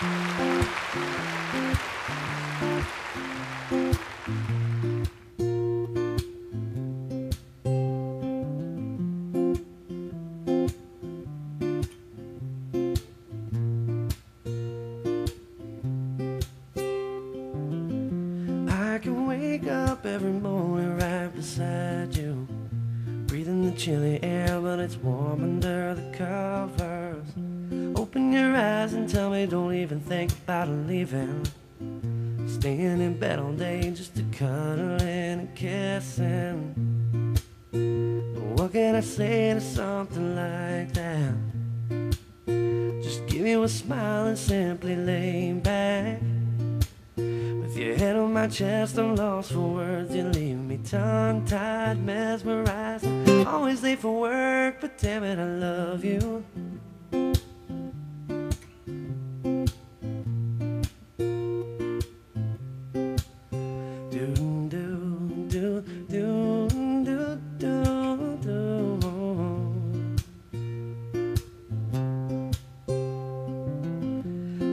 I can wake up every morning right beside you, breathing the chilly air, but it's warm under the covers. Open your eyes and tell me don't even think about leaving, staying in bed all day just to cuddle and kissing. But what can I say to something like that? Just give you a smile and simply lay back. With your head on my chest, I'm lost for words. You leave me tongue-tied, mesmerized. Always late for work, but damn it, I love you.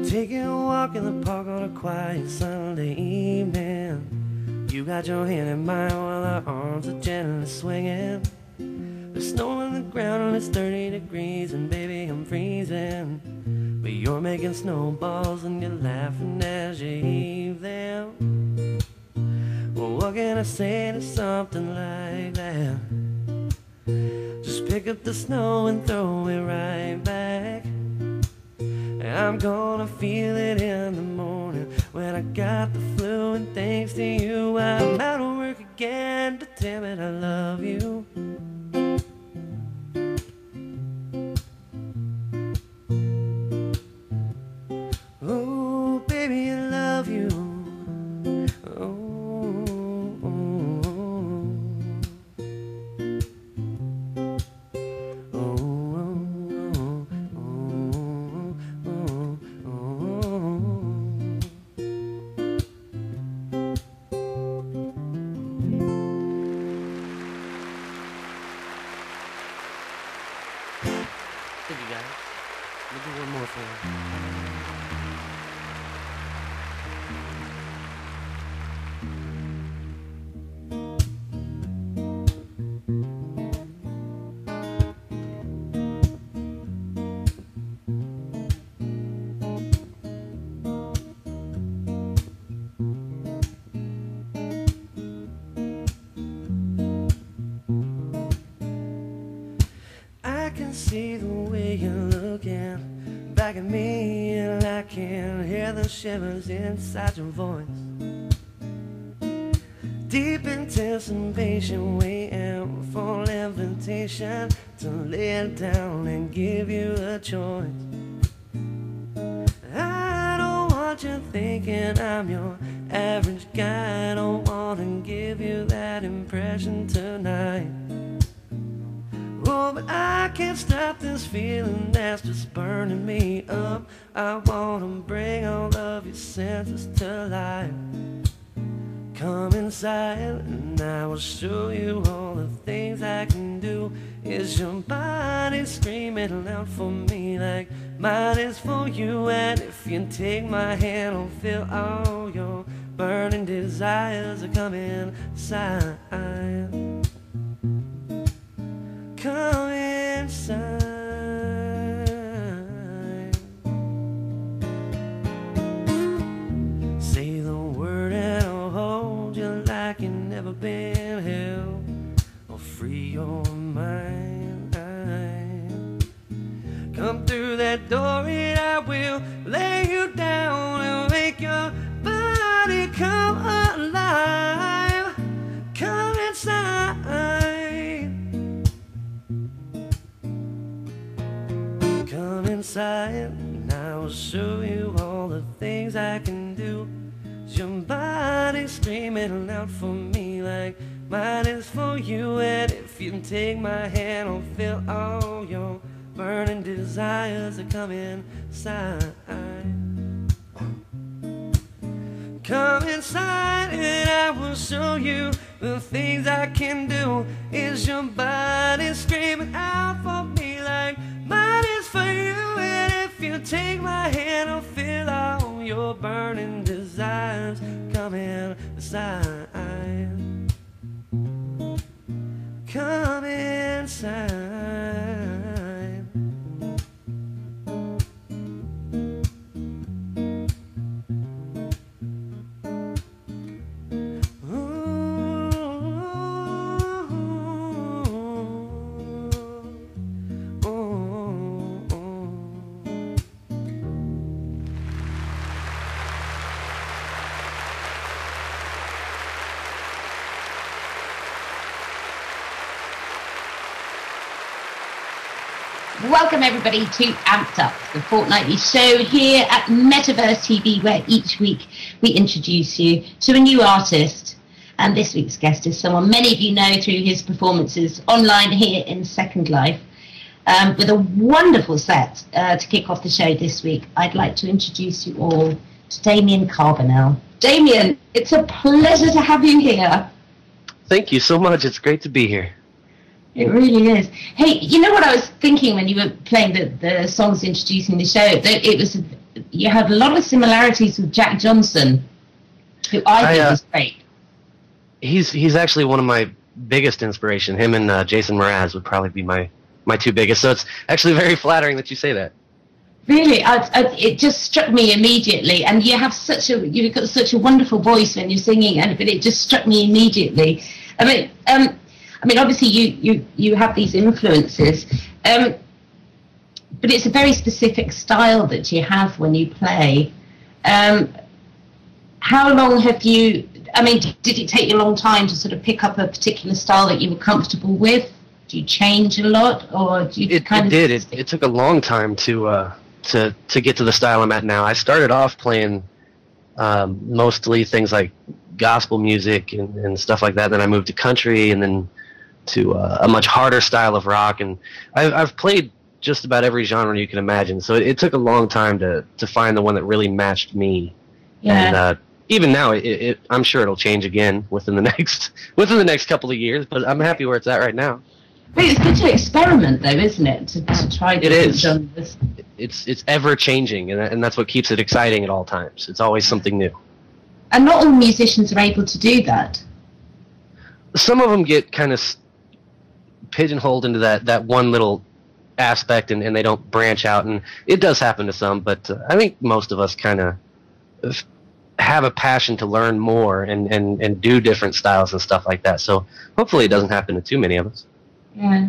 Taking a walk in the park on a quiet Sunday evening. You got your hand in mine while our arms are gently swinging. There's snow on the ground and it's 30 degrees, and baby I'm freezing, but you're making snowballs and you're laughing as you heave them. Well, what can I say to something like that? Just pick up the snow and throw it right back. I'm gonna feel it in the morning when I got the flu, and thanks to you I'm out of work again, but damn it, I love you. Oh, baby, I love you. Thank you, guys. We'll do one more for you. I can see the way you're looking back at me, and I can hear the shivers inside your voice. Deep anticipation, waiting for an invitation to lay it down and give you a choice. I don't want you thinking I'm your average guy. I don't want to give you that impression tonight. Oh, but I can't stop this feeling that's just burning me up. I wanna bring all of your senses to life. Come inside and I will show you all the things I can do. Is your body screaming out for me like mine is for you? And if you take my hand, I'll feel all your burning desires are coming inside. Come inside. Say the word and I'll hold you like you've never been held. I'll free your mind. Come through that door and I will lay you down and make your body come alive. Come inside. Come inside and I will show you all the things I can do. Your body screaming out for me like mine is for you. And if you take my hand, I'll feel all your burning desires are coming inside. Come inside and I will show you the things I can do. Is your body screaming out for me like mine is for you? And if you take my hand, I'll feel all your burning desires. Come inside. Come inside. Welcome everybody to Amped Up, the fortnightly show here at Metaverse TV, where each week we introduce you to a new artist. And this week's guest is someone many of you know through his performances online here in Second Life. With a wonderful set to kick off the show this week, I'd like to introduce you all to Damian Carbenell. Damian, it's a pleasure to have you here. Thank you so much. It's great to be here. It really is. Hey, you know what I was thinking when you were playing the songs introducing the show? That you have a lot of similarities with Jack Johnson, who I think is great. He's actually one of my biggest inspiration. Him and Jason Mraz would probably be my two biggest. So it's actually very flattering that you say that. Really, it just struck me immediately. And you've got such a wonderful voice when you're singing, but it just struck me immediately. I mean, obviously you have these influences, but it's a very specific style that you have when you play. How long have you? I mean, did it take you a long time to sort of pick up a particular style that you were comfortable with? Do you change a lot, or do you It did. It took a long time to get to the style I'm at now. I started off playing mostly things like gospel music and stuff like that. Then I moved to country, and then to a much harder style of rock, and I've played just about every genre you can imagine. So it took a long time to find the one that really matched me. Yeah. And even now, I'm sure it'll change again within the next couple of years. But I'm happy where it's at right now. But it's good to experiment, though, isn't it? To try different genres. It's ever changing, and that's what keeps it exciting at all times. It's always something new. And not all musicians are able to do that. Some of them get kind of pigeonholed into that one little aspect, and they don't branch out, and it does happen to some, but I think most of us kind of have a passion to learn more and do different styles and stuff like that, so hopefully it doesn't happen to too many of us. Yeah.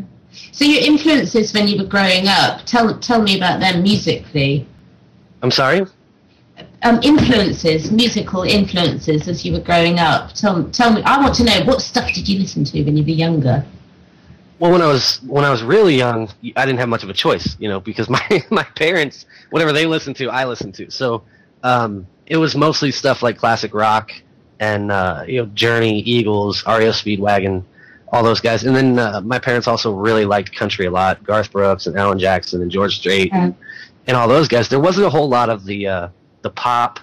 So your influences when you were growing up, tell me about them musically. I'm sorry? Musical influences as you were growing up. Tell me, I want to know, what stuff did you listen to when you were younger? Well, when I was really young, I didn't have much of a choice, because my parents, whatever they listened to, I listened to. So it was mostly stuff like classic rock and Journey, Eagles, REO Speedwagon, all those guys. And then my parents also really liked country a lot, Garth Brooks and Alan Jackson and George Strait and all those guys. There wasn't a whole lot of the pop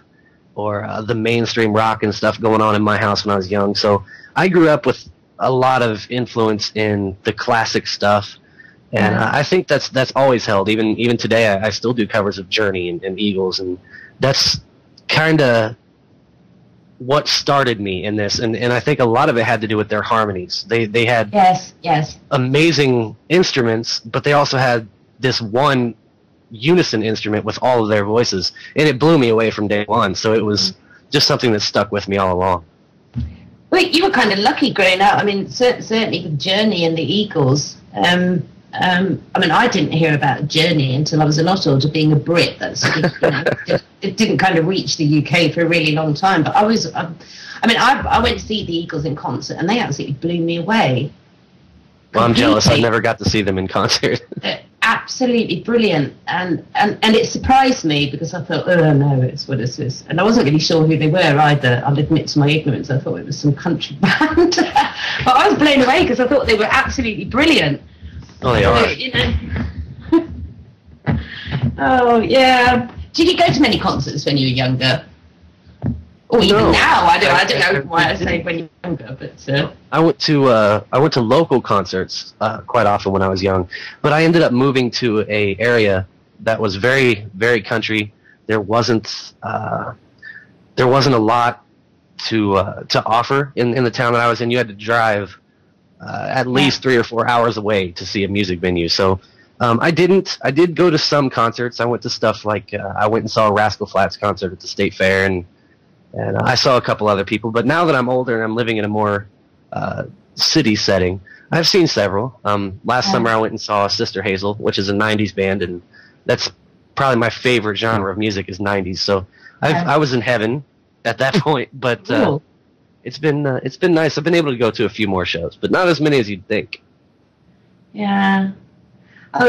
or the mainstream rock and stuff going on in my house when I was young. So I grew up with a lot of influence in the classic stuff, and I think that's always held. Even today, I still do covers of Journey and Eagles, and that's kind of what started me in this. And I think a lot of it had to do with their harmonies. They had yes amazing instruments, but they also had this one unison instrument with all of their voices, and it blew me away from day one. So it was just something that stuck with me all along. Well, you were kind of lucky growing up. I mean, certainly with Journey and the Eagles. I mean, I didn't hear about Journey until I was a lot older, being a Brit. That sort of, it didn't kind of reach the UK for a really long time. But I went to see the Eagles in concert, and they absolutely blew me away. Well, I'm jealous. I never got to see them in concert. Absolutely brilliant, and it surprised me because I thought, oh no, it's what it is, and I wasn't really sure who they were either. I'll admit to my ignorance. I thought it was some country band, but I was blown away because I thought they were absolutely brilliant. Oh, they are. Oh yeah. Did you go to many concerts when you were younger? Or even now? I don't know why I say when you're younger, but I went to local concerts quite often when I was young, but I ended up moving to a area that was very, very country, there wasn't a lot to offer in the town that I was in. You had to drive at least 3 or 4 hours away to see a music venue. So I did go to some concerts. I went to stuff like I went and saw a Rascal Flatts concert at the State Fair, and I saw a couple other people. But now that I'm older and I'm living in a more city setting, I've seen several. Last summer I went and saw Sister Hazel, which is a 90s band, and that's probably my favorite genre of music is 90s. So I was in heaven at that point, but it's been nice. I've been able to go to a few more shows, but not as many as you'd think. Yeah. I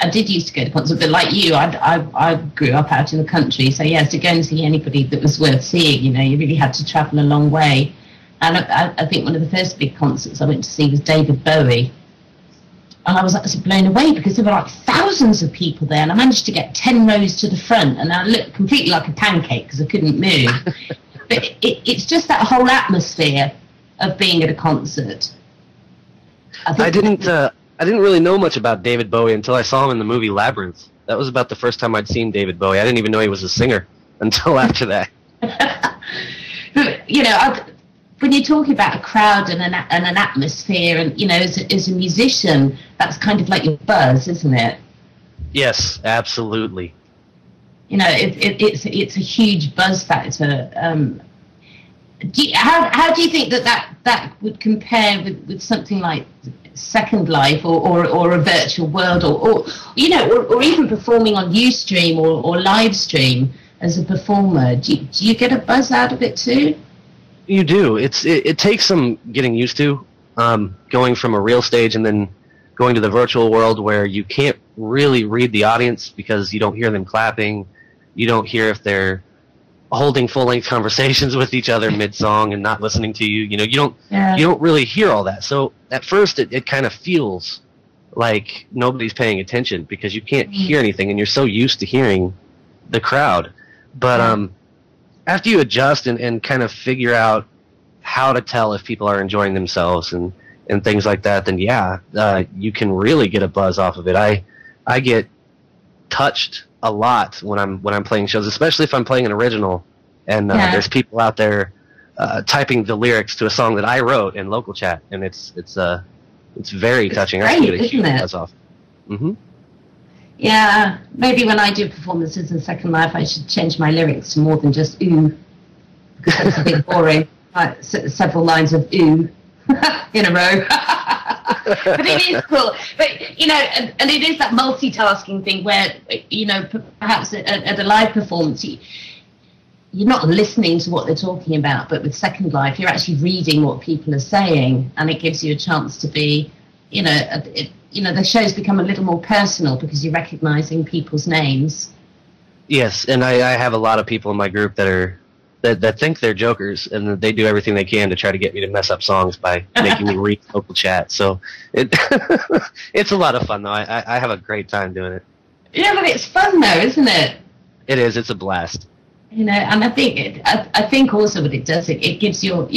did used to go to concerts, but like you, I grew up out in the country, so yes, to go and see anybody that was worth seeing, you really had to travel a long way. And I think one of the first big concerts I went to see was David Bowie. And I was absolutely blown away because there were like thousands of people there, and I managed to get 10 rows to the front, and I looked completely like a pancake because I couldn't move. But it's just that whole atmosphere of being at a concert. I didn't really know much about David Bowie until I saw him in the movie Labyrinth. That was about the first time I'd seen David Bowie. I didn't even know he was a singer until after that. But, when you're talking about a crowd and an atmosphere, and as a musician, that's kind of like your buzz, isn't it? Yes, absolutely. It's a huge buzz factor. How do you think that would compare with something like Second Life or a virtual world, or even performing on Ustream or live stream as a performer? Do you get a buzz out of it too? You do. It takes some getting used to, going from a real stage and then going to the virtual world where you can't really read the audience because you don't hear them clapping, you don't hear if they're holding full-length conversations with each other mid-song and not listening to you. You don't really hear all that. So at first it kind of feels like nobody's paying attention because you can't hear anything and you're so used to hearing the crowd. But after you adjust and kind of figure out how to tell if people are enjoying themselves and things like that, then you can really get a buzz off of it. I get touched a lot when I'm playing shows, especially if I'm playing an original and there's people out there typing the lyrics to a song that I wrote in local chat, and it's very touching. Great, I get a huge isn't it? buzz off. Mm-hmm. Yeah, maybe when I do performances in Second Life, I should change my lyrics to more than just ooh, because that's a bit boring. Several lines of ooh in a row. But it is cool. But, and it is that multitasking thing where, perhaps at a live performance, you're not listening to what they're talking about, but with Second Life, you're actually reading what people are saying, and it gives you a chance to be, the shows become a little more personal because you're recognizing people's names. Yes, and I have a lot of people in my group that think they're jokers, and they do everything they can to try to get me to mess up songs by making me read local chat. So it's a lot of fun, though. I have a great time doing it. Yeah, but it's fun, though, isn't it? It is. It's a blast. And I think also what it does, it gives your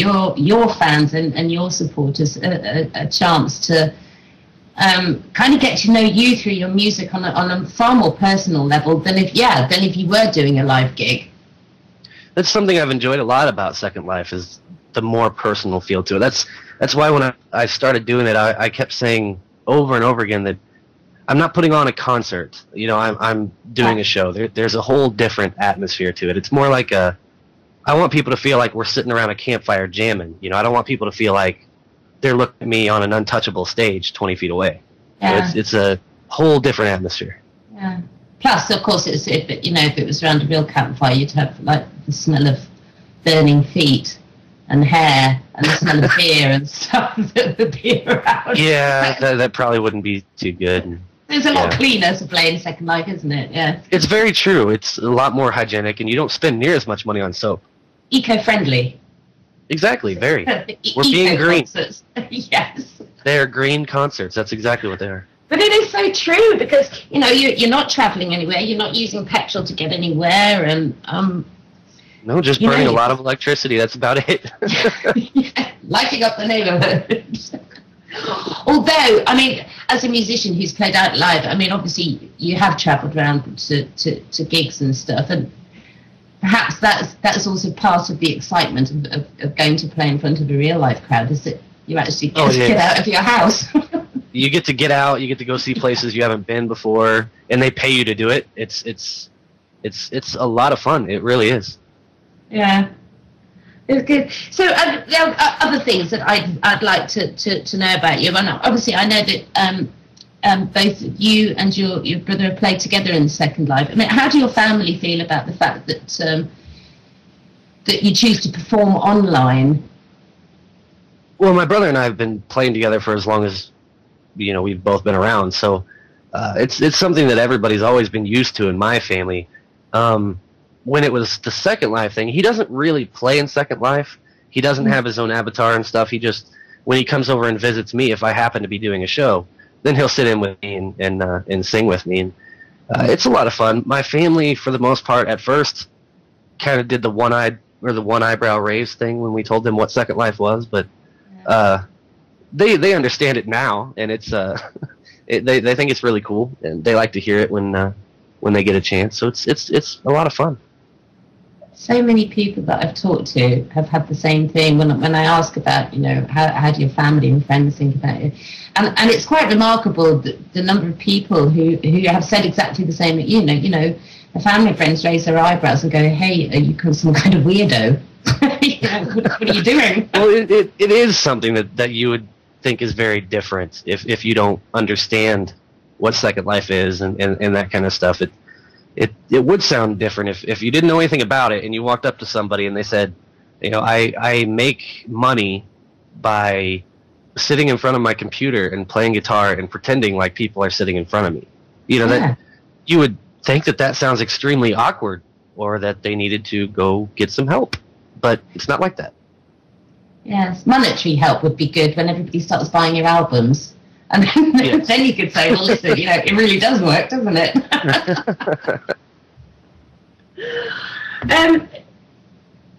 fans and your supporters a chance to kind of get to know you through your music on a far more personal level than if you were doing a live gig. That's something I've enjoyed a lot about Second Life, is the more personal feel to it. That's why when I started doing it, I kept saying over and over again that I'm not putting on a concert. I'm doing a show. There's a whole different atmosphere to it. It's more like I want people to feel like we're sitting around a campfire jamming. I don't want people to feel like they're looking at me on an untouchable stage 20 feet away. Yeah. It's a whole different atmosphere. Yeah. Plus, of course, if it was around a real campfire, you'd have like the smell of burning feet and hair and the smell of beer and stuff that would be around. Yeah, that probably wouldn't be too good. It's a lot cleaner to play in Second Life, isn't it? Yeah. It's very true. It's a lot more hygienic, and you don't spend near as much money on soap. Eco-friendly. Exactly, very. We're being green. Concerts. Yes. They're green concerts. That's exactly what they are. But it is so true because, you're not traveling anywhere. You're not using petrol to get anywhere. And no, just burning a lot of electricity. That's about it. Yeah, lighting up the neighborhood. Although, I mean, as a musician who's played out live, I mean, obviously you have travelled around to gigs and stuff, and perhaps that's also part of the excitement of going to play in front of a real live crowd, is that you actually get to get out of your house. You get to get out, you get to go see places you haven't been before, and they pay you to do it. It's a lot of fun. It really is. Yeah. It's good. So there are other things that I'd like to know about you. And obviously, I know that both you and your brother have played together in Second Life. I mean, how do your family feel about the fact that that you choose to perform online? Well, my brother and I have been playing together for as long as we've both been around. So it's something that everybody's always been used to in my family. When it was the Second Life thing, he doesn't really play in Second Life. He doesn't have his own avatar and stuff. He just, when he comes over and visits me, if I happen to be doing a show, then he'll sit in with me and sing with me. And it's a lot of fun. My family, for the most part, at first, kind of did the one eyebrow raise thing when we told them what Second Life was, but they understand it now, and it's they think it's really cool, and they like to hear it when they get a chance. So it's a lot of fun. So many people that I've talked to have had the same thing when I ask about, how do your family and friends think about it, and it's quite remarkable the number of people who have said exactly the same. The family and friends raise their eyebrows and go, "Hey, are you some kind of weirdo? What are you doing?" Well, it is something that you would think is very different if you don't understand what Second Life is and that kind of stuff. It would sound different if you didn't know anything about it and you walked up to somebody and they said, I make money by sitting in front of my computer and playing guitar and pretending like people are sitting in front of me. That you would think that sounds extremely awkward, or that they needed to go get some help. But it's not like that. Yes, monetary help would be good when everybody starts buying your albums. And then you could say, well, listen, it really does work, doesn't it?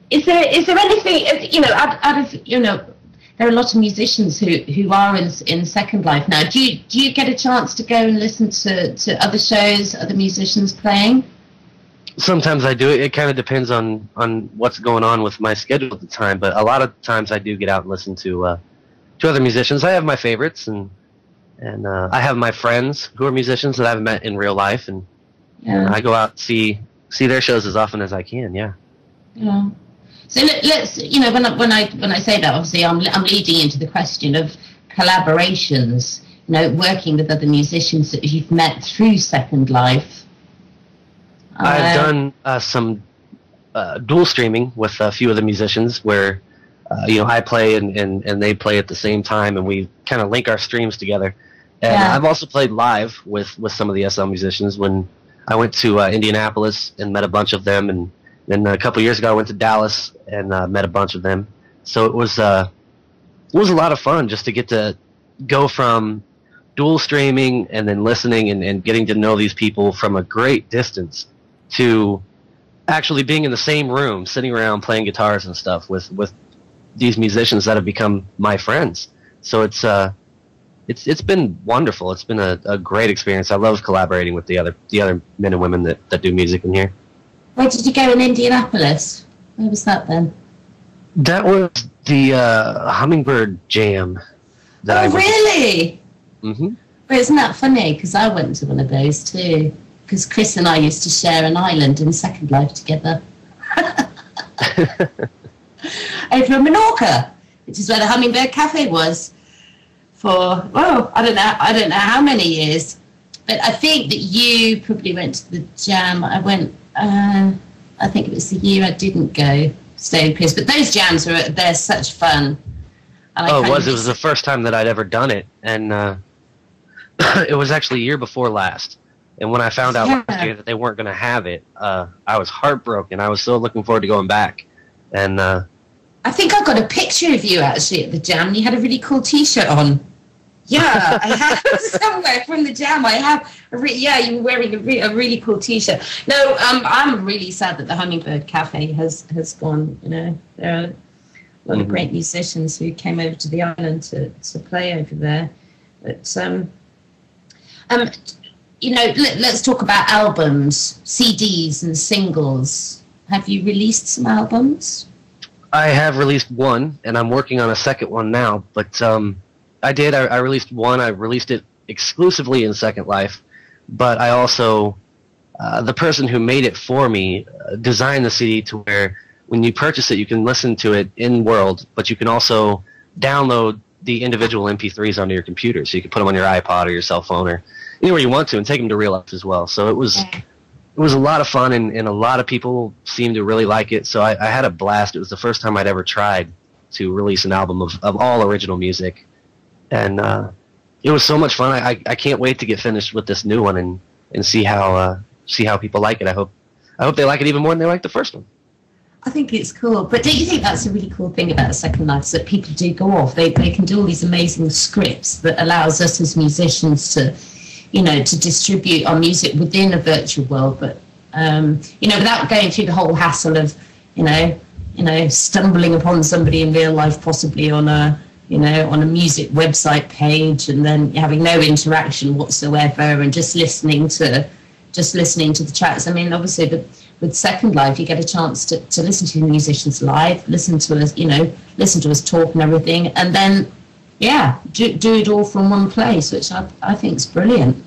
Is there anything, out of, there are a lot of musicians who are in Second Life now. Do you get a chance to go and listen to other shows, other musicians playing? Sometimes I do. It kind of depends on what's going on with my schedule at the time, but a lot of times I do get out and listen to other musicians. I have my favorites, and I have my friends who are musicians that I've met in real life, and I go out and see their shows as often as I can. Yeah. Yeah. So let's when I say that, obviously I'm leading into the question of collaborations. Working with other musicians that you've met through Second Life. I've done some dual streaming with a few of the musicians where I play and they play at the same time, and we kind of link our streams together. And I've also played live with some of the SL musicians when I went to Indianapolis and met a bunch of them, and then a couple years ago I went to Dallas and met a bunch of them. So it was a lot of fun just to get to go from dual streaming and then listening and getting to know these people from a great distance to actually being in the same room, sitting around playing guitars and stuff with these musicians that have become my friends. So it's been wonderful. It's been a great experience. I love collaborating with the other men and women that do music in here. Where did you go in Indianapolis? Where was that then? That was the Hummingbird Jam. Really? Mm-hmm. Well, isn't that funny? Because I went to one of those too. Because Chris and I used to share an island in Second Life together. Over in Menorca, which is where the Hummingbird Cafe was for, I don't know how many years. But I think that you probably went to the jam. I went, I think it was the year I didn't go, stay with Chris. But those jams, they're such fun. And it was the first time that I'd ever done it. And it was actually a year before last. And when I found out last year that they weren't going to have it, I was heartbroken. I was so looking forward to going back. And I think I got a picture of you actually at the jam. You had a really cool T-shirt on. Yeah, I have somewhere from the jam. I have. You were wearing a really cool T-shirt. No, I'm really sad that the Hummingbird Cafe has gone. There are a lot of great musicians who came over to the island to play over there. But you know, let's talk about albums, CDs, and singles. Have you released some albums? I have released one, and I'm working on a second one now. But I released one. I released it exclusively in Second Life, but I also, the person who made it for me designed the CD to where when you purchase it, you can listen to it in world, but you can also download the individual MP3s onto your computer, so you can put them on your iPod or your cell phone or anywhere you want to, and take them to real life as well. So it was a lot of fun, and a lot of people seemed to really like it. So I had a blast. It was the first time I'd ever tried to release an album of all original music, and it was so much fun. I can't wait to get finished with this new one and see how people like it. I hope they like it even more than they like the first one. I think it's cool, but don't you think that's a really cool thing about Second Life, is that people do go off. They can do all these amazing scripts that allows us as musicians to, you know, to distribute our music within a virtual world, but you know, without going through the whole hassle of, you know, stumbling upon somebody in real life, possibly on a music website page, and then having no interaction whatsoever, and just listening to the chats. I mean, obviously, with Second Life, you get a chance to listen to the musicians live, listen to us talk and everything, and then do it all from one place, which I think is brilliant.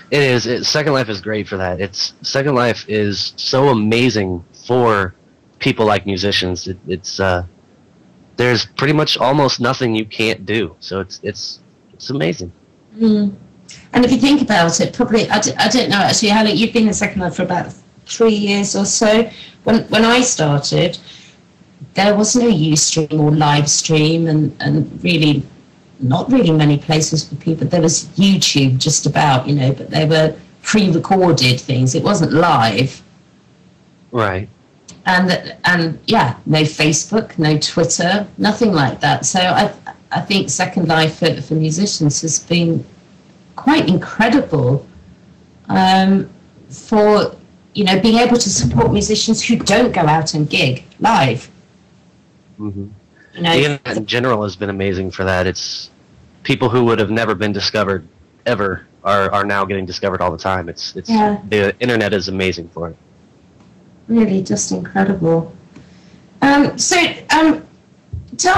It is. Second Life is great for that. Second Life is so amazing for people like musicians. It's there's pretty much almost nothing you can't do. So it's amazing. Mm. And if you think about it, probably I don't know actually how long you've been in Second Life for about 3 years or so. When I started, there was no Ustream or live stream, and really not really many places for people. There was YouTube just about, you know, but they were pre-recorded things. It wasn't live. Right. And yeah, no Facebook, no Twitter, nothing like that. So I think Second Life for musicians has been quite incredible for, you know, being able to support musicians who don't go out and gig live. Mm-hmm. You know, the internet in general has been amazing for that. It's people who would have never been discovered ever are now getting discovered all the time. The internet is amazing for it. Really, just incredible. Tell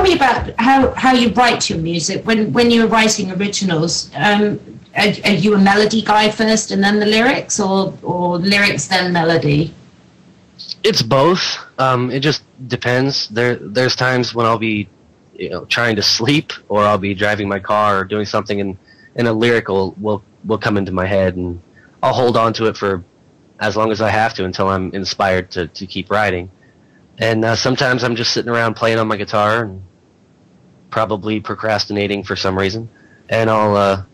me about how you write your music. When you're writing originals, are you a melody guy first and then the lyrics, or lyrics then melody? It's both. It just depends. There's times when I'll be, you know, trying to sleep, or I'll be driving my car or doing something, and a lyric will come into my head, and I'll hold on to it for as long as I have to until I'm inspired to keep writing. And sometimes I'm just sitting around playing on my guitar and probably procrastinating for some reason, and I'll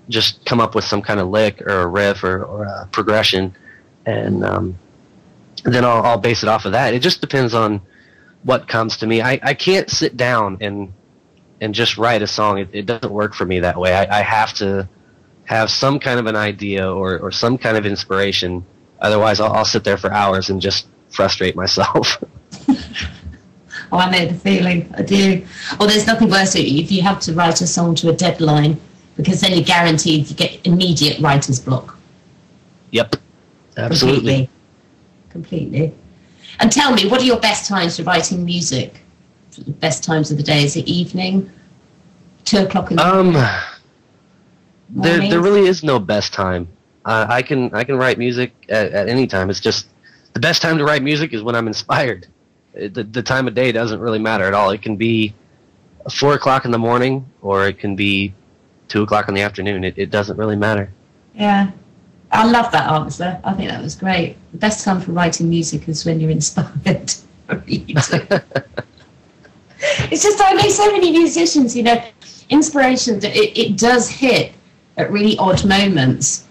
just come up with some kind of lick or a riff or a progression, and then I'll base it off of that. It just depends on what comes to me. I can't sit down and just write a song. It doesn't work for me that way. I have to have some kind of an idea or some kind of inspiration. Otherwise, I'll sit there for hours and just frustrate myself. Oh, I know the feeling. I do. Well, there's nothing worse if you have to write a song to a deadline, because then you're guaranteed you get immediate writer's block. Yep, absolutely. Completely. And tell me, what are your best times for writing music? The best times of the day? Is it evening? 2 o'clock in the morning? There really is no best time. I can write music at any time. It's just the best time to write music is when I'm inspired. The time of day doesn't really matter at all. It can be 4 o'clock in the morning, or it can be 2 o'clock in the afternoon. It doesn't really matter. Yeah. I love that answer. I think that was great. The best time for writing music is when you're inspired. It's just, I know so many musicians, you know, inspiration, it does hit at really odd moments.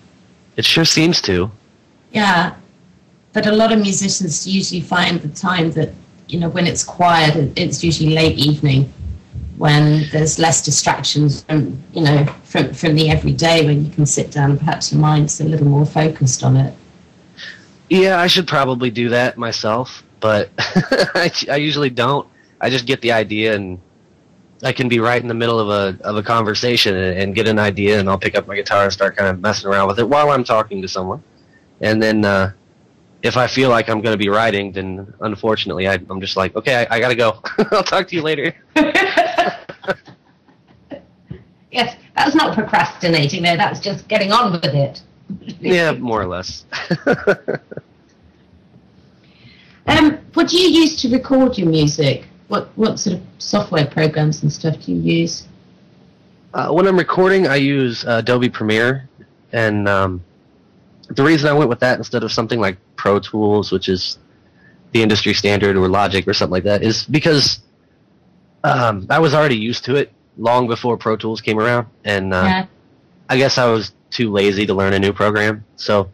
It sure seems to. Yeah. But a lot of musicians usually find the time that, you know, when it's quiet, it's usually late evening, when there's less distractions from, you know, from the everyday, when you can sit down and perhaps your mind's a little more focused on it. Yeah, I should probably do that myself, but I usually don't. I just get the idea, and I can be right in the middle of a conversation and get an idea, and I'll pick up my guitar and start kind of messing around with it while I'm talking to someone. And then if I feel like I'm going to be writing, then unfortunately I'm just like, okay, I got to go. I'll talk to you later. Yes, that's not procrastinating there. That's just getting on with it. Yeah, more or less. What do you use to record your music? What sort of software programs and stuff do you use? When I'm recording, I use Adobe Premiere, and the reason I went with that instead of something like Pro Tools, which is the industry standard, or Logic or something like that, is because I was already used to it long before Pro Tools came around, and I guess I was too lazy to learn a new program, so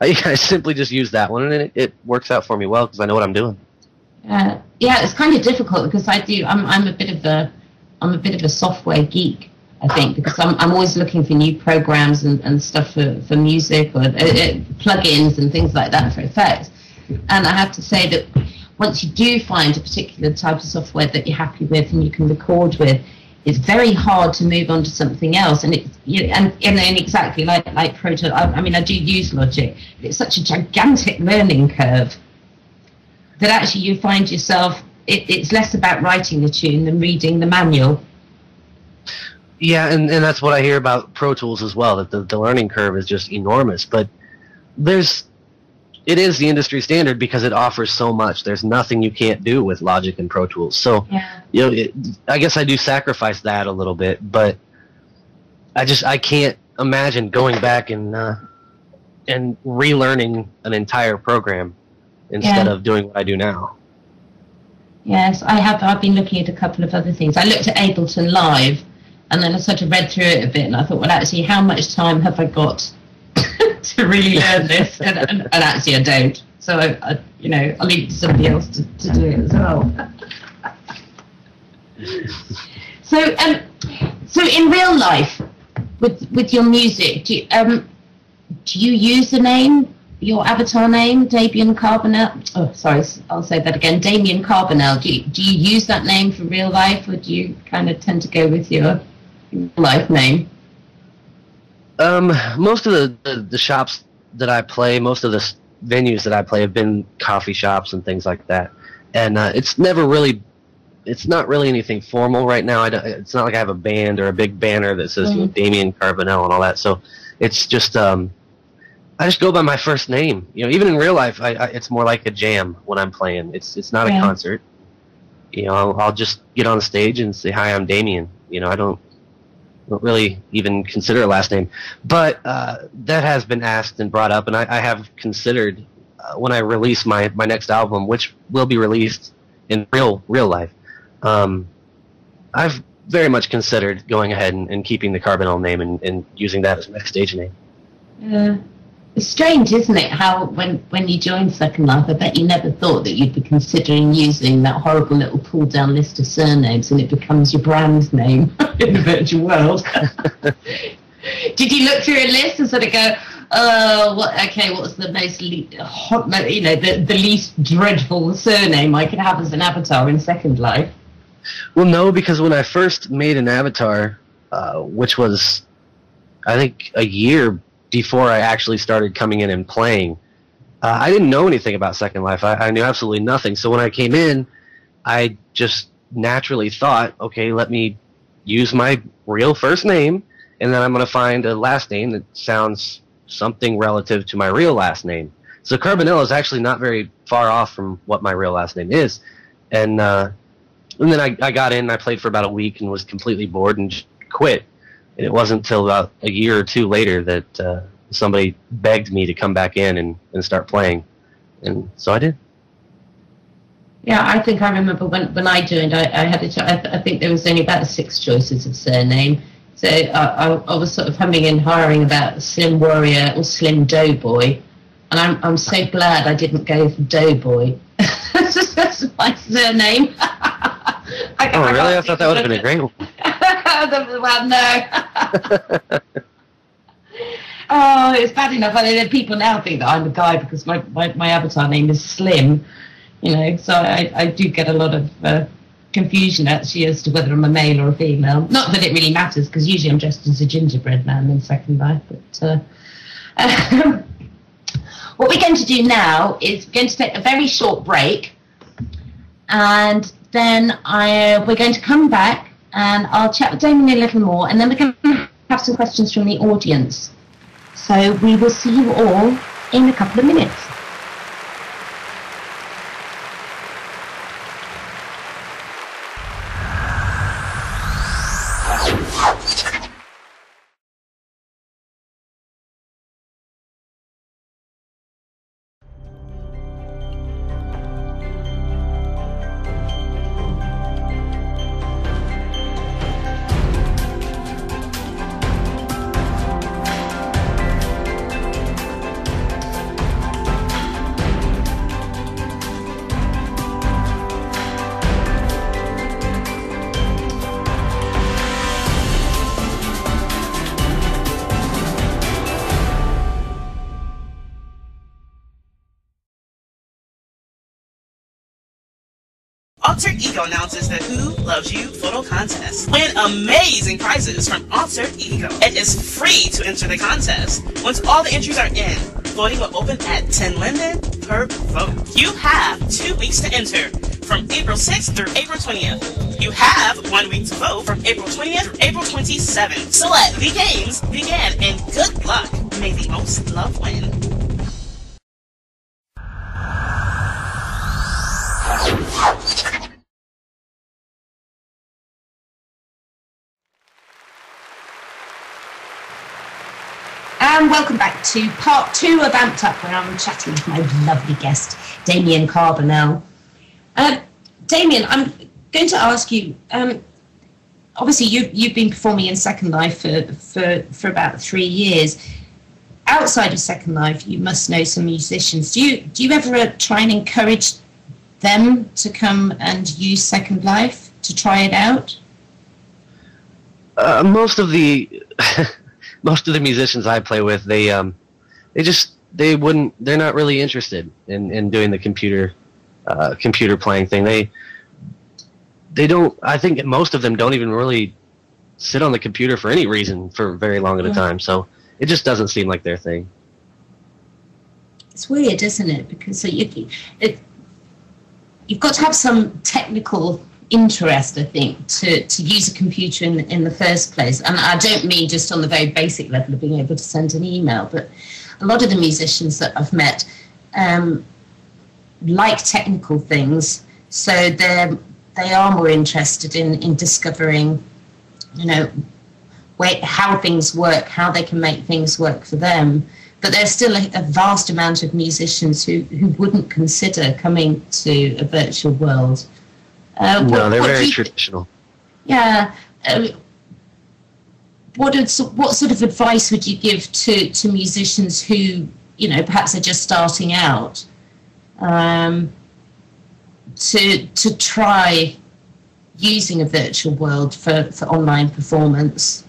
I simply just use that one, and it works out for me well because I know what I'm doing. Yeah, it's kind of difficult because I'm a bit of a software geek, I think, because I'm always looking for new programs and stuff for music, or plugins and things like that for effects. And I have to say that once you do find a particular type of software that you're happy with and you can record with, it's very hard to move on to something else. And then exactly like Pro Tools, I mean, I do use Logic, but it's such a gigantic learning curve that actually you find yourself, it's less about writing the tune than reading the manual. Yeah, and that's what I hear about Pro Tools as well, that the learning curve is just enormous. But it is the industry standard because it offers so much. There's nothing you can't do with Logic and Pro Tools. So, I guess I do sacrifice that a little bit, but I can't imagine going back and relearning an entire program instead of doing what I do now. Yes, I've been looking at a couple of other things. I looked at Ableton Live, and then I sort of read through it a bit, and I thought, well, actually, how much time have I got to really learn this? And actually, I don't. So, I'll leave it to somebody else to do it as well. So in real life, with your music, do you use the name, your avatar name, Damian Carbenell? Oh, sorry, I'll say that again. Damian Carbenell. Do you use that name for real life, or do you kind of tend to go with your real life name? Most of the shops that I play, most of the venues that I play have been coffee shops and things like that, and it's not really anything formal right now. It's not like I have a band or a big banner that says Damian Carbenell and all that. So it's just I just go by my first name. Even in real life, it's more like a jam when I'm playing. It's not a concert. I'll just get on stage and say, "Hi, I'm Damian." I don't really even consider a last name, but that has been asked and brought up, and I have considered when I release my next album, which will be released in real life. I've very much considered going ahead and keeping the Carbenell name and using that as my stage name. Yeah. It's strange, isn't it, how when you joined Second Life, I bet you never thought that you'd be considering using that horrible little pull-down list of surnames and it becomes your brand name in the virtual world. Did you look through a list and sort of go, what's the most the least dreadful surname I could have as an avatar in Second Life? Well, no, because when I first made an avatar, which was, I think, a year before I actually started coming in and playing, I didn't know anything about Second Life. I knew absolutely nothing. So when I came in, I just naturally thought, okay, let me use my real first name, and then I'm going to find a last name that sounds something relative to my real last name. So Carbenell is actually not very far off from what my real last name is. And then I got in, I played for about a week and was completely bored and just quit. And it wasn't until about a year or two later that somebody begged me to come back in and start playing. And so I did. Yeah, I think I remember when I joined, I had I think there was only about 6 choices of surname. So I was sort of humming and hawing about Slim Warrior or Slim Doughboy. And I'm so glad I didn't go for Doughboy. That's my surname. Really? I thought that would have been a great one. Well, no. Oh, it's bad enough. I mean, people now think that I'm a guy because my avatar name is Slim, so I do get a lot of confusion actually as to whether I'm a male or a female. Not that it really matters, because usually I'm dressed as a gingerbread man in Second Life. But what we're going to do now is we're going to take a very short break, and then we're going to come back and I'll chat with Damian a little more, and then we're going to have some questions from the audience. So we will see you all in a couple of minutes. Alter Ego announces the Who Loves You photo contest. Win amazing prizes from Alter Ego. It is free to enter the contest. Once all the entries are in, voting will open at 10 linden per vote. You have 2 weeks to enter, from April 6th through April 20th. You have 1 week to vote, from April 20th through April 27th. So let the games begin, and good luck. May the most love win. And welcome back to part 2 of Amped Up, where I'm chatting with my lovely guest, Damian Carbenell. Damian, I'm going to ask you, obviously you've been performing in Second Life for about 3 years. Outside of Second Life, you must know some musicians. Do you ever try and encourage them to come and use Second Life, to try it out? Most of the musicians I play with, they're not really interested in doing the computer playing thing. They don't. I think most of them don't even really sit on the computer for any reason for very long at a time. So it just doesn't seem like their thing. It's weird, isn't it? Because you've got to have some technical interest, I think, to use a computer in the first place. And I don't mean just on the very basic level of being able to send an email, but a lot of the musicians that I've met like technical things, so they are more interested in discovering, how things work, how they can make things work for them. But there's still a vast amount of musicians who wouldn't consider coming to a virtual world. No, they're very traditional. Yeah. What sort of advice would you give to musicians who, perhaps are just starting out, to try using a virtual world for online performance?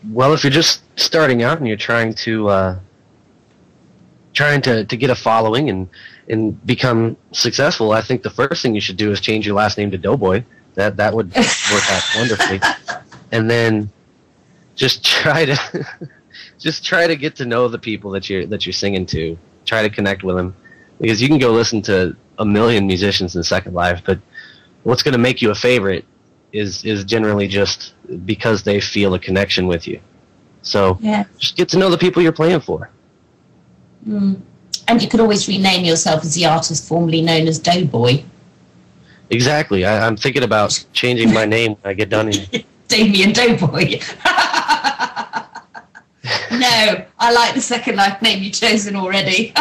Well, if you're just starting out and you're trying to get a following and become successful, I think the first thing you should do is change your last name to Doughboy. That would work out wonderfully. And then just try to get to know the people that you're singing to. Try to connect with them, because you can go listen to a million musicians in Second Life, but what's going to make you a favorite is generally just because they feel a connection with you. So just get to know the people you're playing for. Mm. And you could always rename yourself as the artist formerly known as Doughboy. Exactly. I'm thinking about changing my name when I get done here. Damian Doughboy. No, I like the Second Life name you've chosen already.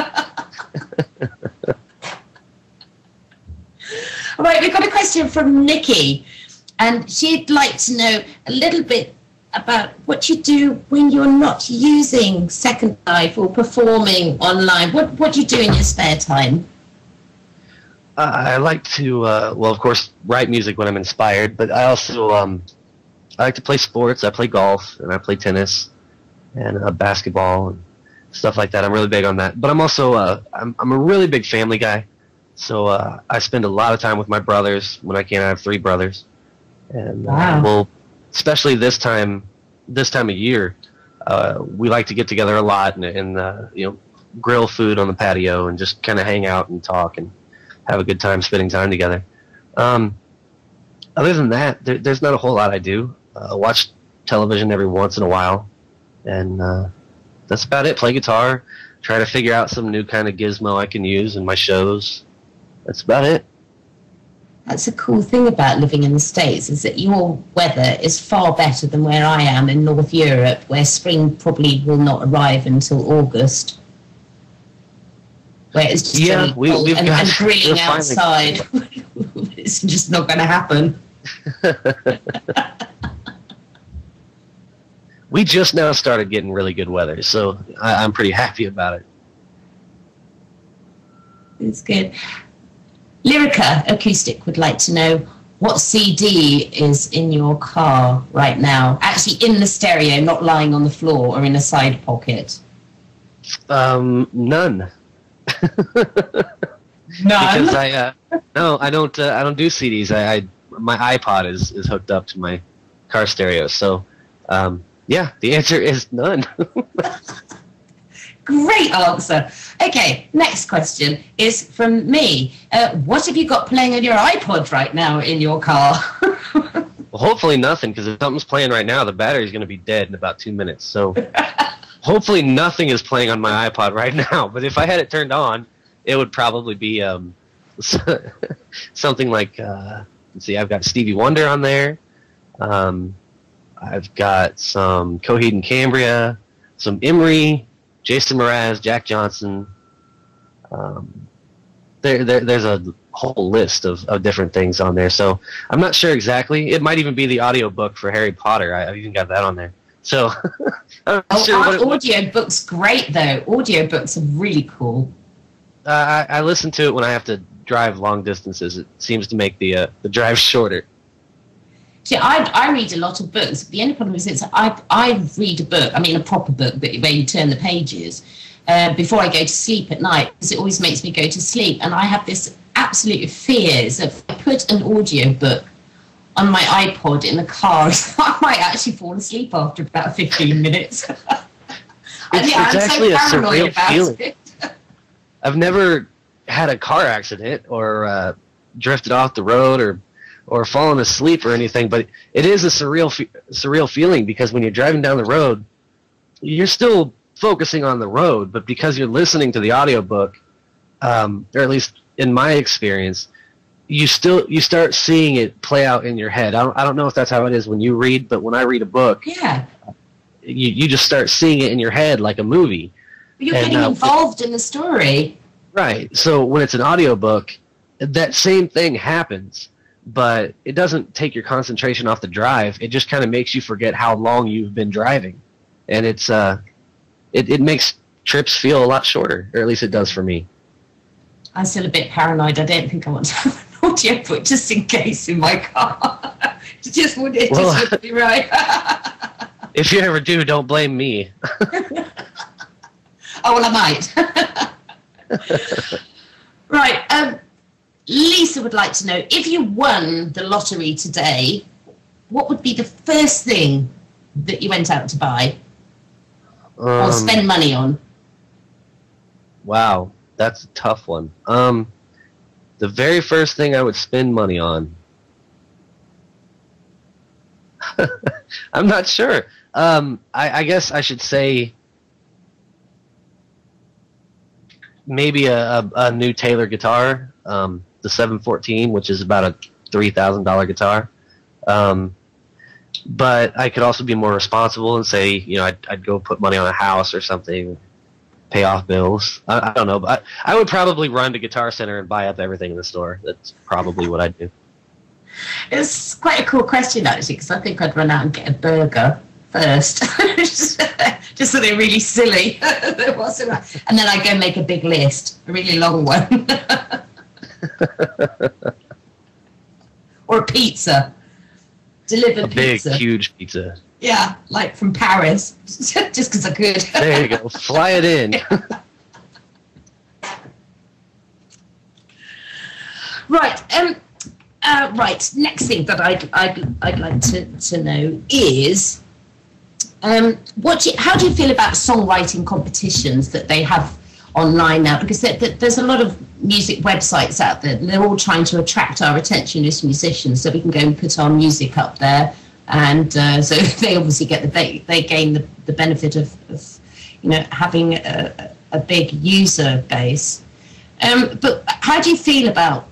All right, we've got a question from Nikki, and she'd like to know a little bit about what you do when you're not using Second Life or performing online. What do you do in your spare time? I like to, of course, write music when I'm inspired, but I also I like to play sports. I play golf, and I play tennis, and basketball, and stuff like that. I'm really big on that. But I'm also I'm a really big family guy, So I spend a lot of time with my brothers. When I can, I have 3 brothers, and Wow. well, especially this time of year, we like to get together a lot and you know, grill food on the patio and just kind of hang out and talk and have a good time spending time together. Other than that, there's not a whole lot I do. Watch television every once in a while, and that's about it. Play guitar, try to figure out some new kind of gizmo I can use in my shows. That's about it. That's a cool thing about living in the States, is that your weather is far better than where I am in North Europe, where spring probably will not arrive until August. Where it's just Yeah, really cold and grilling we're outside. It's just not going to happen. We just now started getting really good weather, so I'm pretty happy about it. It's good. Lyrica Acoustic would like to know what CD is in your car right now. Actually in the stereo, not lying on the floor or in a side pocket. None. None? Because I don't do CDs. My iPod is hooked up to my car stereo. So yeah, the answer is none. Great answer. Okay, next question is from me. What have you got playing on your iPod right now in your car? Well, hopefully nothing, because if something's playing right now, the battery's going to be dead in about 2 minutes. So hopefully nothing is playing on my iPod right now. But if I had it turned on, it would probably be something like, let's see, I've got Stevie Wonder on there. I've got some Coheed and Cambria, some Emery, Jason Mraz, Jack Johnson. There's a whole list of different things on there. So I'm not sure exactly. It might even be the audiobook for Harry Potter. I've even got that on there. So I'm not sure what audiobook's great, though. Audiobooks are really cool. I listen to it when I have to drive long distances. It seems to make the drive shorter. See, I read a lot of books. The only problem is I read a book, I mean a proper book, but where you turn the pages, before I go to sleep at night, because it always makes me go to sleep. And I have this absolute fear that if I put an audio book on my iPod in the car, I might actually fall asleep after about 15 minutes. It's actually a surreal feeling. I've never had a car accident or drifted off the road or fallen asleep or anything, but it is a surreal feeling, because when you're driving down the road, you're still focusing on the road, but because you're listening to the audiobook, or at least in my experience, you start seeing it play out in your head. I don't know if that's how it is when you read, but when I read a book, yeah, you just start seeing it in your head like a movie. You're getting involved in the story. Right. So when it's an audiobook, that same thing happens, but it doesn't take your concentration off the drive. It just kind of makes you forget how long you've been driving. And it's it makes trips feel a lot shorter, or at least it does for me. I'm still a bit paranoid. I don't think I want to have an audiobook just in case in my car. just would be right. If you ever do, don't blame me. Oh, well, I might. Right. Lisa would like to know, if you won the lottery today, what would be the first thing that you went out to buy or spend money on? Wow, that's a tough one. The very first thing I would spend money on, I'm not sure. I guess I should say maybe a new Taylor guitar, the 714, which is about a $3,000 guitar. But I could also be more responsible and say, I'd go put money on a house or something, pay off bills. I don't know, but I would probably run to Guitar Center and buy up everything in the store. That's probably what I'd do. It's quite a cool question, actually, because I think I'd run out and get a burger first, just so they're really silly. And then I'd go make a big list, a really long one. Or a pizza. Delivered pizza. A big, huge pizza. Yeah, like from Paris, just because I could. There you go. Fly it in. Right. Right. Next thing that I'd like to know is, how do you feel about songwriting competitions that they have online now? Because there's a lot of music websites out there, and they're all trying to attract our attention as musicians, so we can go and put our music up there, and so they obviously get they gain the benefit of having a big user base. But how do you feel about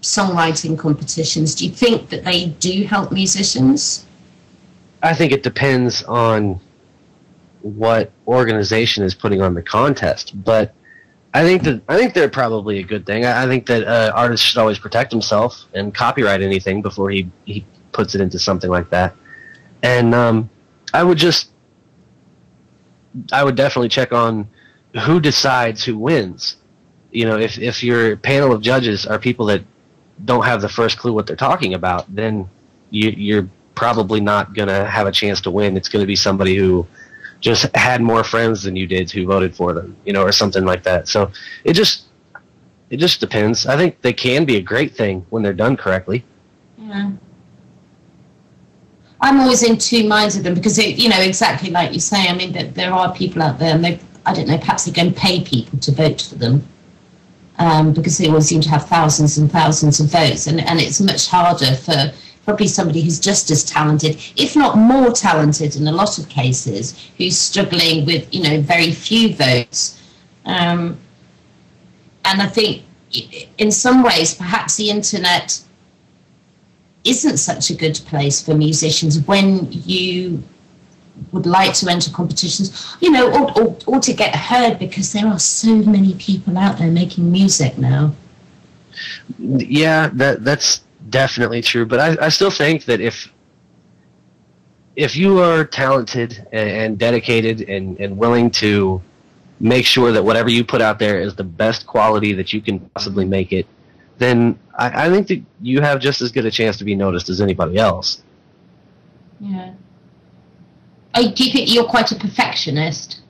songwriting competitions? Do you think that they do help musicians? I think it depends on what organization is putting on the contest, but I think they're probably a good thing. I think that artists should always protect himself and copyright anything before he puts it into something like that. And I would definitely check on who decides who wins. If your panel of judges are people that don't have the first clue what they're talking about, then you're probably not going to have a chance to win. It's going to be somebody who just had more friends than you did who voted for them, or something like that. So it just depends. I think they can be a great thing when they're done correctly. Yeah. I'm always in two minds of them because, exactly like you say, I mean, there are people out there, and I don't know, perhaps they go and pay people to vote for them because they always seem to have thousands and thousands of votes, and it's much harder for probably somebody who's just as talented, if not more talented in a lot of cases, who's struggling with, very few votes. And I think in some ways, perhaps the internet isn't such a good place for musicians when you would like to enter competitions, or to get heard, because there are so many people out there making music now. Yeah, that's definitely true, but I still think that if you are talented and dedicated and willing to make sure that whatever you put out there is the best quality that you can possibly make it, then I think that you have just as good a chance to be noticed as anybody else. Yeah. Do you think you're quite a perfectionist?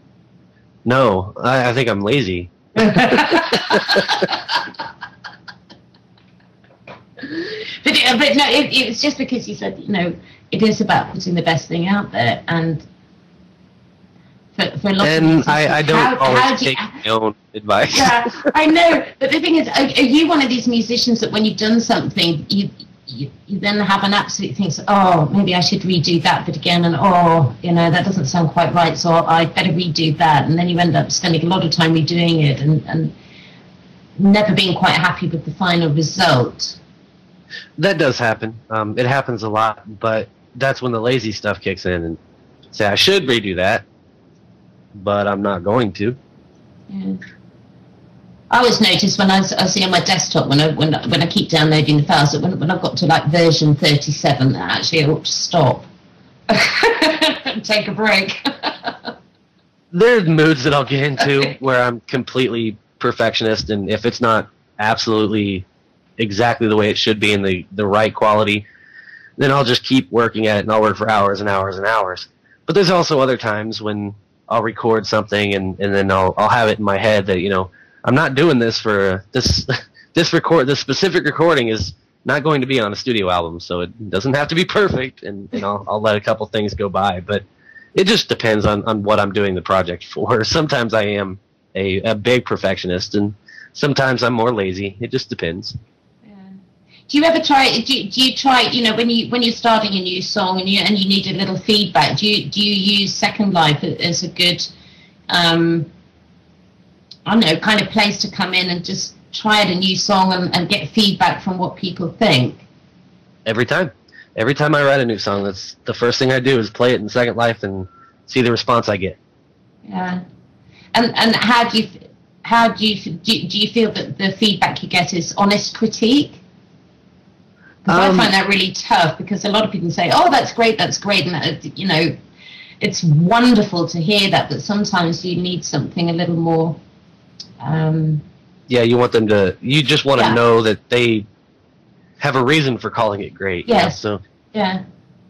No, I think I'm lazy. But no, it's just because you said, it is about putting the best thing out there, and for a lot of musicians, I don't always take my own advice. Yeah, I know, but the thing is, are you one of these musicians that when you've done something, you then have an absolute thing, so, oh, maybe I should redo that bit again, and that doesn't sound quite right, so I better redo that, and then you end up spending a lot of time redoing it and never being quite happy with the final result? That does happen. It happens a lot, but that's when the lazy stuff kicks in and say, I should redo that, but I'm not going to. Yeah. I always notice when I see on my desktop, when I keep downloading the files, that when I've got to version 37, actually I ought to stop and take a break. There's moods that I'll get into where I'm completely perfectionist, and if it's not absolutely exactly the way it should be in the right quality, then I'll just keep working at it, and I'll work for hours and hours and hours. But there's also other times when I'll record something and then I'll have it in my head that, I'm not doing this for this specific recording is not going to be on a studio album, so it doesn't have to be perfect, and I'll let a couple things go by. But it just depends on what I'm doing the project for. Sometimes I am a big perfectionist, and sometimes I'm more lazy. It just depends. Do you ever try? Do you try? When you're starting a new song and you need a little feedback, do you use Second Life as a good, kind of place to come in and just try out a new song and get feedback from what people think? Every time I write a new song, that's the first thing I do is play it in Second Life and see the response I get. Yeah, and how do you feel that the feedback you get is honest critique? Because I find that really tough, because a lot of people say, oh, that's great, and it's wonderful to hear that, but sometimes you need something a little more. Yeah, you just want to know that they have a reason for calling it great. Yes. So. Yeah.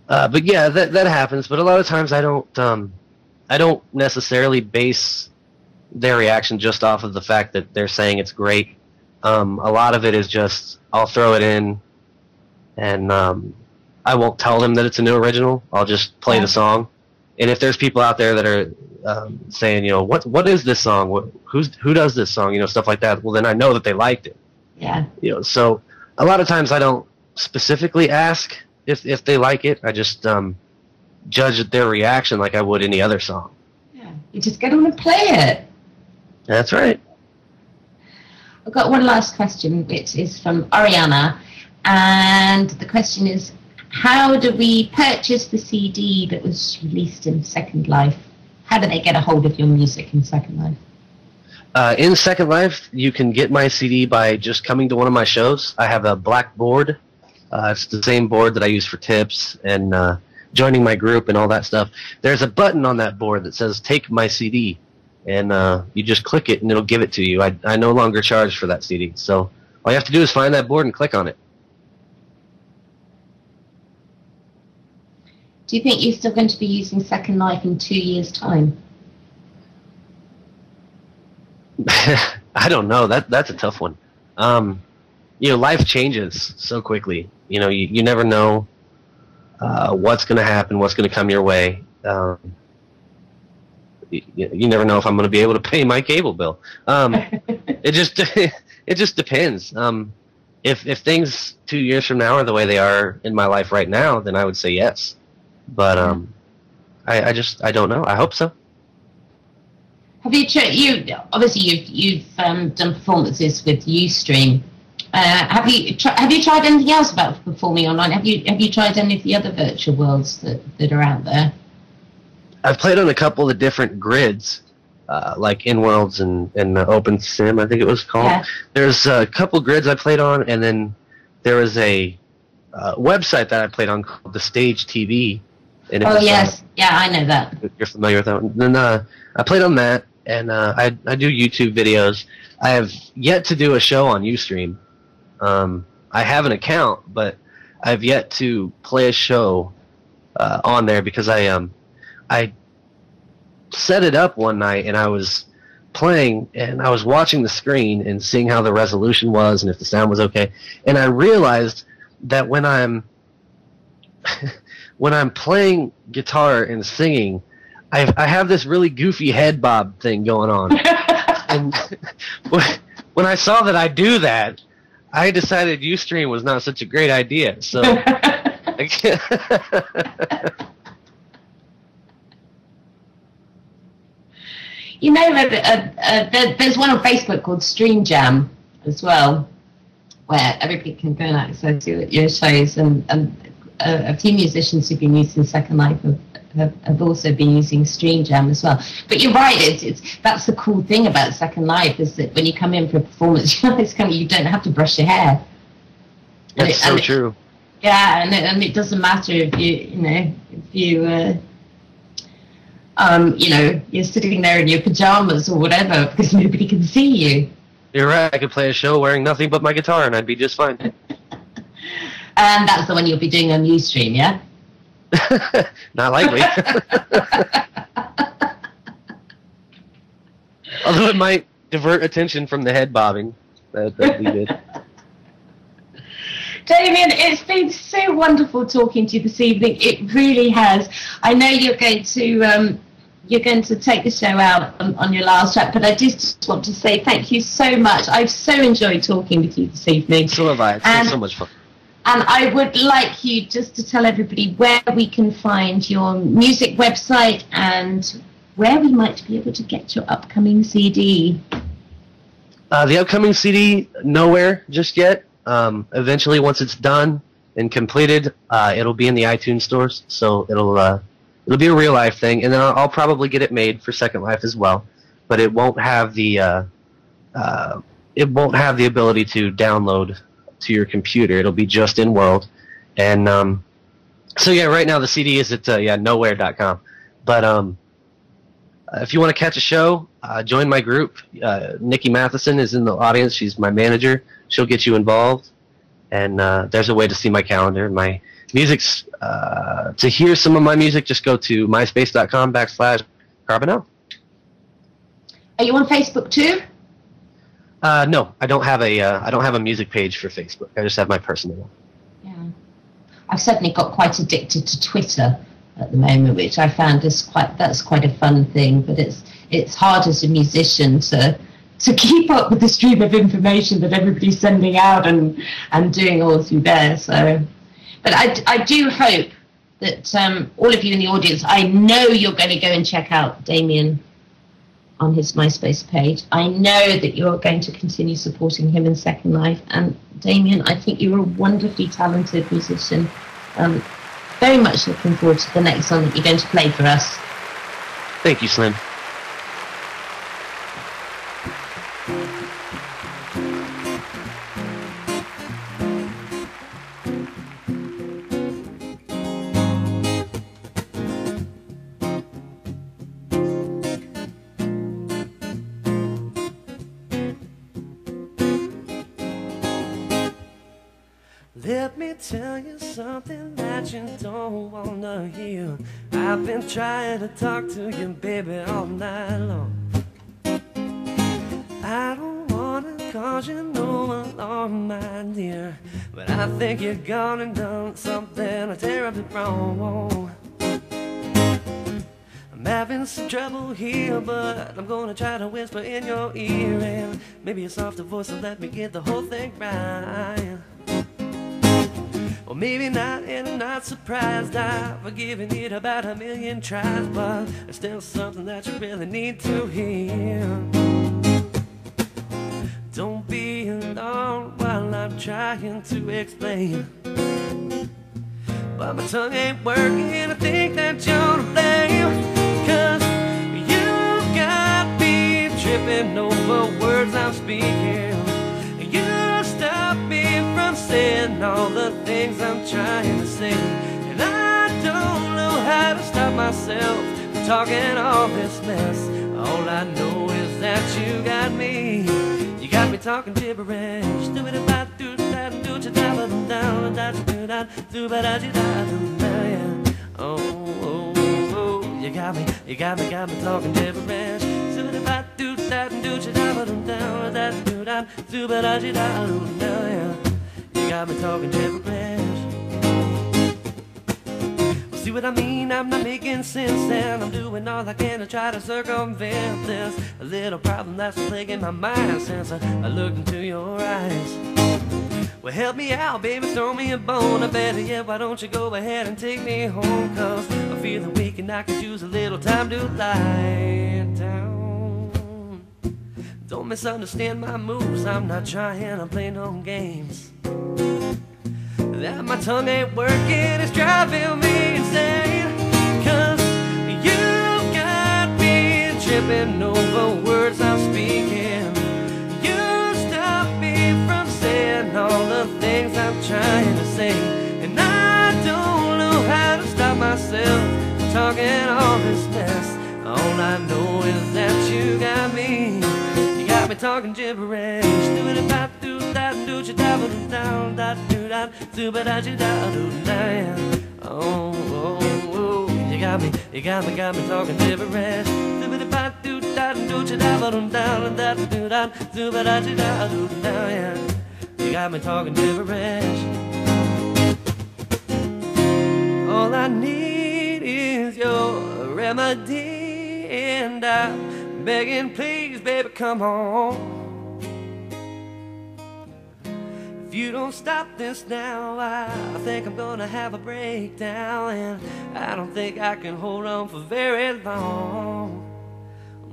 But yeah, that happens. But a lot of times I don't necessarily base their reaction just off of the fact that they're saying it's great. A lot of it is just I'll throw it in, and I won't tell them that it's a new original. I'll just play the song. And if there's people out there that are saying, what is this song? Who does this song? Stuff like that. Well, then I know that they liked it. Yeah. So a lot of times I don't specifically ask if they like it. I just judge their reaction like I would any other song. Yeah. You just get on and play it. That's right. I've got one last question, which is from Ariana, and the question is, how do we purchase the CD that was released in Second Life? How do they get a hold of your music in Second Life? In Second Life, you can get my CD by just coming to one of my shows. I have a black board. It's the same board that I use for tips and joining my group and all that stuff. There's a button on that board that says "Take My CD," and you just click it and it'll give it to you. I no longer charge for that CD, so all you have to do is find that board and click on it. Do you think you're still going to be using Second Life in 2 years' time? I don't know. That's a tough one. Life changes so quickly. You never know what's going to happen, what's going to come your way. You never know if I'm going to be able to pay my cable bill. It just depends. If things 2 years from now are the way they are in my life right now, then I would say yes. But I don't know. I hope so. Have you you've done performances with Ustream. Have you tried anything else about performing online? Have you tried any of the other virtual worlds that are out there? I've played on a couple of different grids, like InWorlds and Open Sim, I think it was called. Yeah. There's a couple grids I played on, and then there was a website that I played on called the Stage TV. And yes, I know that. You're familiar with that one. Then I played on that, and I do YouTube videos. I have yet to do a show on Ustream. I have an account, but I've yet to play a show on there because I set it up one night and I was playing and I was watching the screen and seeing how the resolution was and if the sound was okay. And I realized that when I'm playing guitar and singing, I have this really goofy head bob thing going on. And when I saw that I do that, I decided Ustream was not such a great idea. So there's one on Facebook called Stream Jam as well, where everybody can go and access your shows, and a few musicians who've been using Second Life have also been using Stream Jam as well. But you're right, that's the cool thing about Second Life, is that when you come in for a performance, you don't have to brush your hair. That's so true. Yeah, and it doesn't matter if you're sitting there in your pajamas or whatever, because nobody can see you. You're right. I could play a show wearing nothing but my guitar, and I'd be just fine. And that's the one you'll be doing on Ustream, yeah? Not likely. Although it might divert attention from the head bobbing that we did. Damian, it's been so wonderful talking to you this evening. It really has. I know you're going to take the show out on your last track, but I just want to say thank you so much. I've so enjoyed talking with you this evening. So have I. It's been so much fun. And I would like you just to tell everybody where we can find your music website and where we might be able to get your upcoming CD. The upcoming CD, nowhere just yet. Eventually, once it's done and completed, it'll be in the iTunes stores. So it'll be a real life thing, and then I'll probably get it made for Second Life as well. But it won't have the ability to download to your computer. It'll be just in world. And so yeah, right now the CD is at nowhere.com. But if you want to catch a show, join my group. Nikki Matheson is in the audience. She's my manager. She'll get you involved. And there's a way to see my calendar. My music's to hear some of my music, just go to myspace.com/Carbenell. Are you on Facebook too? No, I don't have a music page for Facebook. I just have my personal one. Yeah, I've suddenly got quite addicted to Twitter at the moment, which I found is quite a fun thing. But it's hard as a musician to keep up with the stream of information that everybody's sending out and doing all through there. So, but I do hope that all of you in the audience, I know you're going to go and check out Damian on his MySpace page. I know that you're going to continue supporting him in Second Life. And Damian, I think you're a wonderfully talented musician. Very much looking forward to the next song that you're going to play for us. Thank you, Slim. Let me tell you something that you don't wanna hear. I've been trying to talk to you, baby, all night long. I don't wanna cause you no alarm, my dear, but I think you've gone and done something terribly wrong. I'm having some trouble here, but I'm gonna try to whisper in your ear, and maybe a softer voice will let me get the whole thing right. Or maybe not, and I'm not surprised. I've given it about 1,000,000 tries, but there's still something that you really need to hear. Don't be alarmed while I'm trying to explain, but my tongue ain't working, I think that you're to blame. 'Cause you got me tripping over words I'm speaking. You stop me from saying all the things I'm trying to say, and I don't know how to stop myself from talking all this mess. All I know is that you got me talking gibberish. Do it about do that do it down down that do that do but I did oh oh oh you got me talking gibberish. Do it about do that do it down that do that do but I did you got me talking gibberish. See what I mean? I'm not making sense, and I'm doing all I can to try to circumvent this a little problem that's plaguing my mind since I looked into your eyes. Well, help me out, baby, throw me a bone. I better yet, why don't you go ahead and take me home? 'Cause I'm feeling weak and I could use a little time to lie down. Don't misunderstand my moves, I'm not trying to play no games. That my tongue ain't working is driving me insane. 'Cause you got me tripping over words I'm speaking. You stop me from saying all the things I'm trying to say, and I don't know how to stop myself from talking all this mess. All I know is that you got me talking gibberish. Do it about do that do you dabble down that do that do but I do that oh oh oh you got me talking gibberish. Do it about do that do you dabble down that do that do but I do that you got me talking gibberish. All I need is your remedy, and I'm begging, please, baby, come on. If you don't stop this now, I think I'm gonna have a breakdown, and I don't think I can hold on for very long.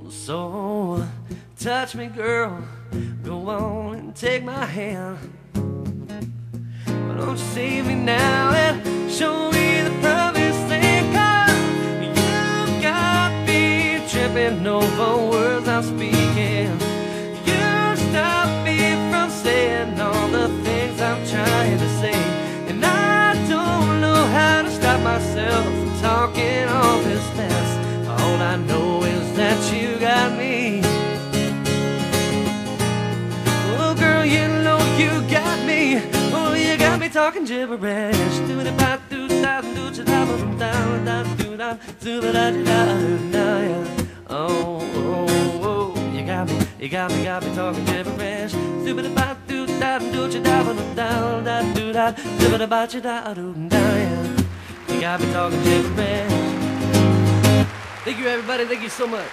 So, touch me, girl, go on and take my hand. Why don't you save me now and show me the promised land? 'Cause you got me tripping over words I'm speaking. You stop me from saying all the things I'm trying to say, and I don't know how to stop myself from talking all this mess. All I know is that you got me. Oh girl, you know you got me. Oh, you got me talking gibberish. Do it about do that do it down that do that do that oh, oh, oh, you You got me talking gibberish. Doop-a-da-ba-doo-da-doo-cha-da-ba-da-down-da-doo-da. Doop-a-da-ba-cha-da-doo-da. You got me talking gibberish. Thank you, everybody. Thank you so much.